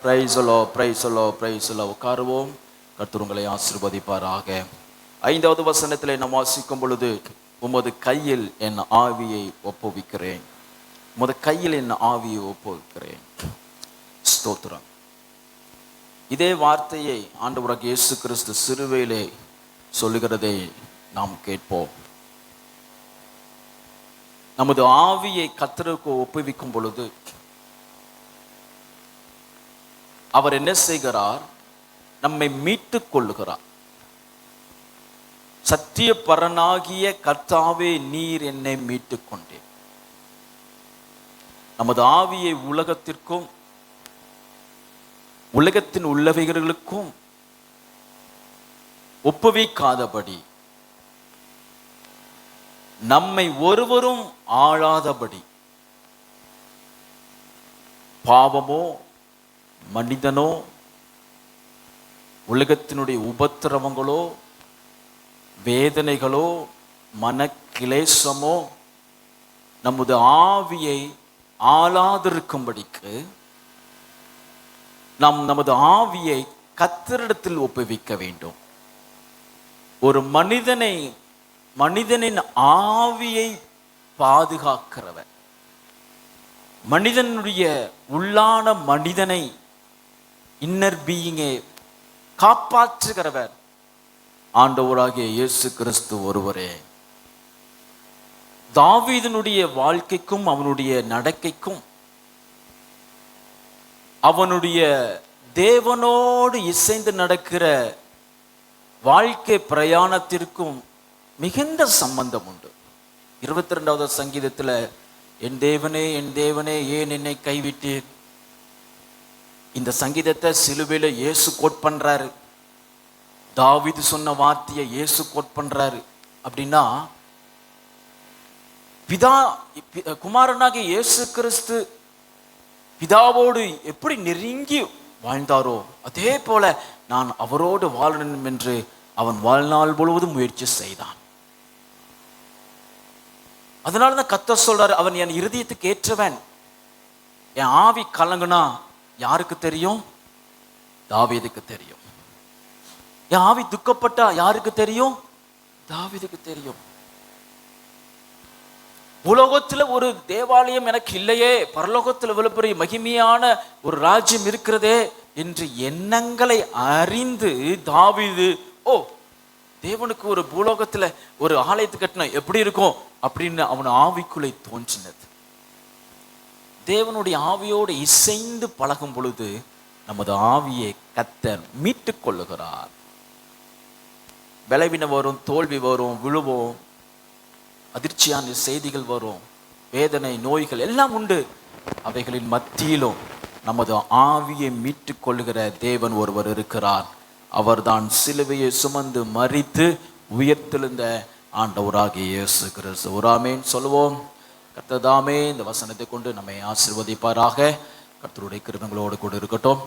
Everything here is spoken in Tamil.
பிரைஸ் உட்காருவோம். கர்த்தர் உங்களை ஆசீர்வதிப்பாராக. 5வது வசனத்திலே நாம் வாசிக்கும் பொழுது, உமது கையில் என் ஆவியை ஒப்புவிக்கிறேன். உமது கையில் என் ஆவியை ஒப்புவிக்கிறேன். ஸ்தோத்திரம். இதே வார்த்தையை ஆண்டவராகிய இயேசு கிறிஸ்து சிலுவையிலே சொல்லுகிறதை நாம் கேட்போம். நமது ஆவியை கர்த்தருக்கு ஒப்புவிக்கும் பொழுது அவர் என்ன செய்கிறார்? நம்மை மீட்டுக் கொள்ளுகிறார். சத்திய பரனாகிய கர்த்தாவே, நீர் என்னை மீட்டுக் கொண்டேன். நமது ஆவியை உலகத்திற்கும் உலகத்தின் உள்ளவைகளுக்கும் ஒப்புவிக்காதபடி, நம்மை ஒருவரும் ஆளாதபடி, பாவமோ மனிதனோ உலகத்தினுடைய உபத்திரவங்களோ வேதனைகளோ மனக்கிலேசமோ நமது ஆவியை ஆளாதிருக்கும்படிக்கு நாம் நமது ஆவியை கர்த்தரிடத்தில் ஒப்புவிக்க வேண்டும். ஒரு மனிதனின் ஆவியை பாதுகாக்கிறவர், மனிதனுடைய உள்ளான மனிதனை இன்னர் பீயிங்கை காப்பாற்றுகிறவர் ஆண்டவராகிய இயேசு கிறிஸ்து ஒருவரே. தாவீதினுடைய வாழ்க்கைக்கும் அவனுடைய நடக்கைக்கும் அவனுடைய தேவனோடு இசைந்து நடக்கிற வாழ்க்கை பிரயாணத்திற்கும் மிகுந்த சம்பந்தம் உண்டு. 22வது சங்கீதத்தில், என் தேவனே என் தேவனே ஏன் என்னை கைவிட்டீர்? இந்த சங்கீதத்தை சிலுவையில இயேசு கோட் பண்றாரு. தாவீது சொன்ன வார்த்தையை இயேசு கோட் பண்றாரு. அப்படின்னா குமாரனாகிய இயேசு கிறிஸ்து பிதாவோடு எப்படி நெருங்கி வாழ்ந்தாரோ அதே போல நான் அவரோடு வாழணும் என்று அவன் வாழ்நாள் முழுவதும் முயற்சி செய்தான். அதனாலதான் கர்த்தர் சொல்றாரு, அவன் என் இருதயத்துக்கு ஏற்றவன். என் ஆவி கலங்குனா யாருக்கு தெரியும்? தாவீதுக்கு தெரியும். என் ஆவி துக்கப்பட்டா யாருக்கு தெரியும்? தாவீதுக்கு தெரியும். உலகத்துல ஒரு தேவாலயம் எனக்கு இல்லையே, பரலோகத்தில் இவ்வளவு பெரிய மகிமையான ஒரு ராஜ்யம் இருக்கிறதே என்று எண்ணங்களை அறிந்து தாவீது, தேவனுக்கு ஒரு பூலோகத்துல ஒரு ஆலயத்தை கட்டின எப்படி இருக்கும் அப்படின்னு அவன் ஆவிக்குள்ளே தோன்றினது. தேவனுடைய ஆவியோடு இசைந்து பழகும் பொழுது நமது ஆவியை கர்த்தர் மீட்டுக் கொள்ளுகிறார். பலவீனம் வரும், தோல்வி வரும், விழுவோம், அதிர்ச்சியான செய்திகள் வரும், வேதனை நோய்கள் எல்லாம் உண்டு. அவைகளின் மத்தியிலும் நமது ஆவியை மீட்டுக் கொள்ளுகிற தேவன் ஒருவர் இருக்கிறார். அவர்தான் சிலுவையை சுமந்து மரித்து உயிர்த்தெழுந்த ஆண்டவராகிய இயேசு கிறிஸ்து. ஒரு ஆமென் சொல்லுவோம். கர்த்தர் தாமே இந்த வசனத்தை கொண்டு நம்மை ஆசீர்வதிப்பாராக. கர்த்தருடைய கிருபைகளோடு கூட இருக்கட்டும்.